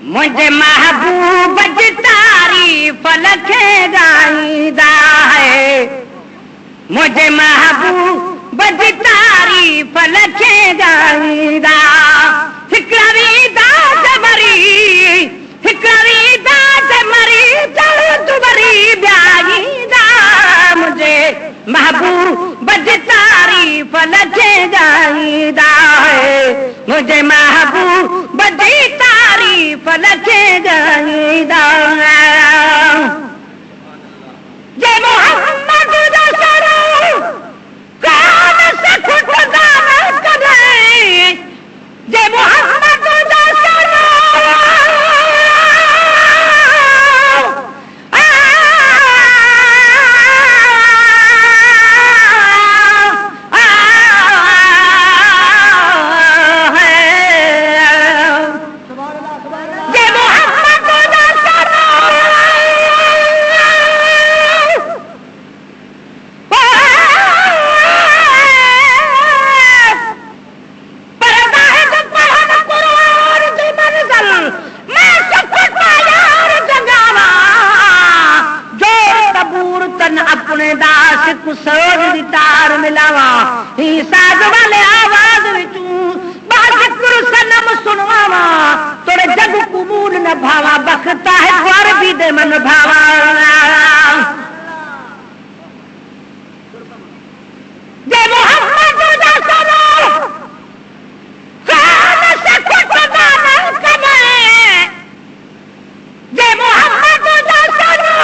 मुझे महबूब जी तारीफ लखे गाईंदा है, मुझे महबूब जी तारीफ लखे गाईंदा। हिकड़ी दास मरी, हिकड़ी दास मरी चल तू मरी ब्याईंदा। मुझे महबूब जी तारीफ लखे गाईंदा है, मुझे महबूब जी तारीफ लखे गाईंदा। जय मोहम्मद दशरो कान से खुदा न करे, जय मोहम्मद दशरो अपने दास कुसोज तार मिलावा। ही साज वाले आवाज विचू बाजिकुर सनम सुनवावा। तोरे जग कबूल न भावा, बखता है द्वार भी दे मन भावा। जय मोहम्मद दशरो कान से खुदा न करे, जय मोहम्मद दशरो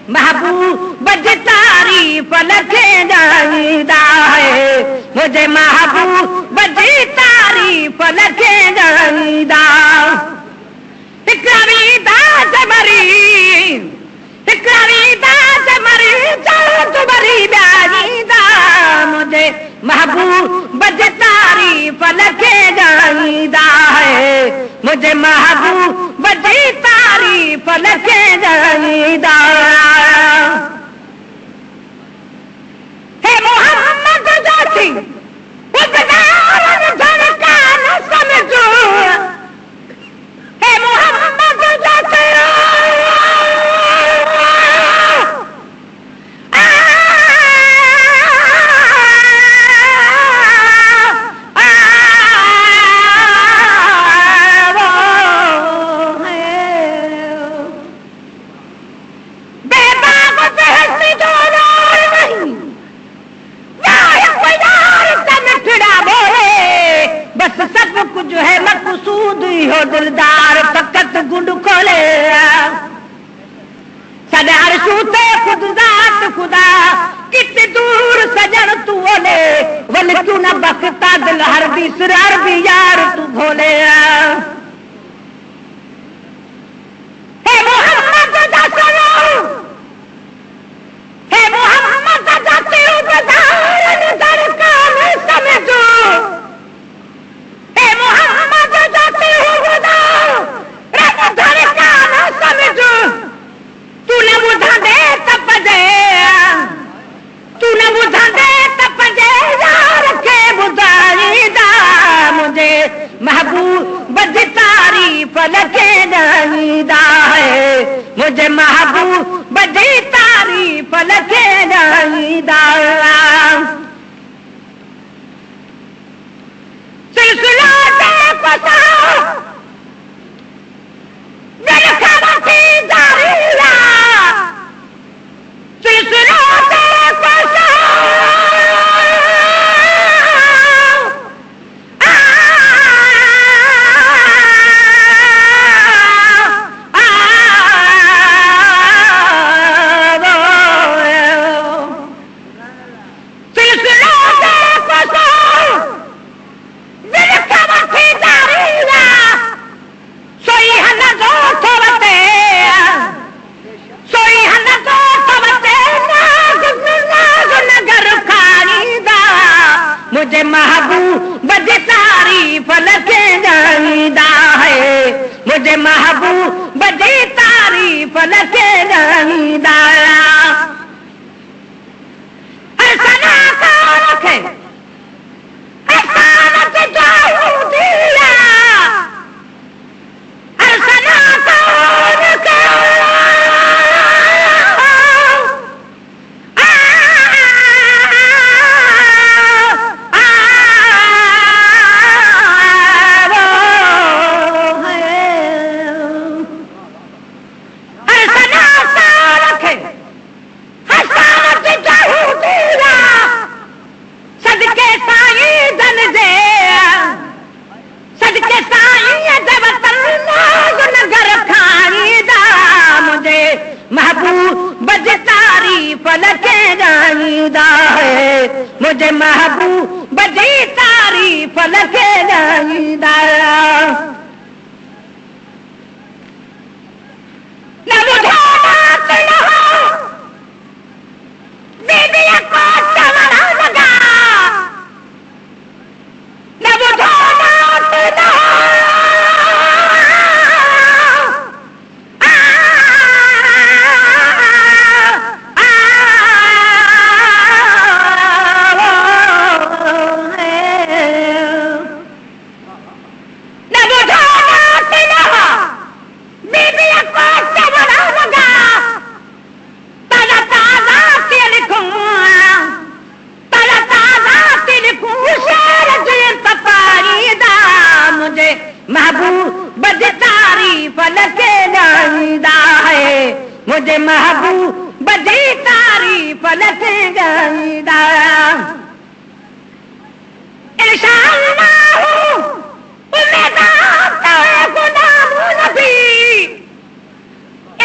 महबूब जी तारीफ लखे गाईंदा है, मुझे महबूब जी तारीफ लखे गाईंदा। हिकड़ी दास मरी, हिकड़ी दास मरी चल तू मरी ब्याईंदा। मुझे महबूब जी तारीफ लखे गाईंदा है, मुझे महबूब जी तारीफ लखे गाईंदा। हे मोहम्मद जाती उदार झड़का न समझो, हे मोहम्मद जाती सब कुछ है मकसूद ही हो दिलदार फकत गुंड खोले। सदार सूते खुद जात खुदा कितने दूर सजन तू ओले, वल तू न बकता दिल हर बिसरार भी यार तू भोले। हे मोहम्मद दशरो, हे मोहम्मद दशरो बदार दरकार समझो, हे मोहम्मद जाते हो खुदा रब धड़का न समझो। तूने बुझा दे तब जे, तूने बुझा दे तब जे यार के बुझाईंदा। मुझे महबूब जी तारीफ लखे गाईंदा है, मुझे महबूब जी तारीफ लखे गाईंदा। सिलसिला दे पसा मेरे खाती जारीला, सिलसिला दे पसा सिलसिला दे पसा मेरे मुझे महबूब जी तारीफ लगे ॻाईंदा सना कौन खे असानत जाऊं दिया सना कौन खे मुझे महबूब जी तारीफ लगे ॻाईंदा न ॿुधो बात न हो बीबीअ को चवण लॻा न ॿुधो बात न हो महबूब जी तारीफ लगे ॻाईंदा मुझे महबूब जी तारीफ लगे ॻाईंदा इंशाअल्लाह उम्मीदां ते गुलाम नबी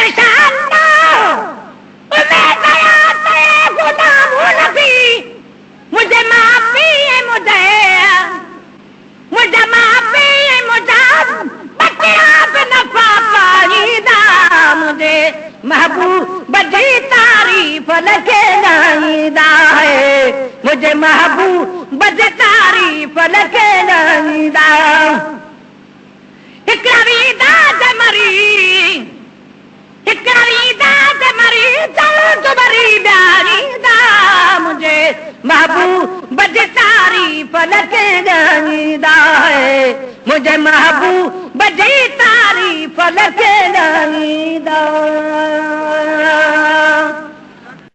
इंशाअल्लाह उम्मीदां ते गुलाम नबी मुझे माफी है मुझे माफी मुझे महबूब जी तारीफ लगे ॻाईंदा मुझे महबूब जी तारीफ लगे ॻाईंदा हिकड़ी दाद मरी जल्द मरी ॿियारींदा मुझे महबूब जी तारीफ लगे ॻाईंदा मुझे महबूब जी तारीफ लगे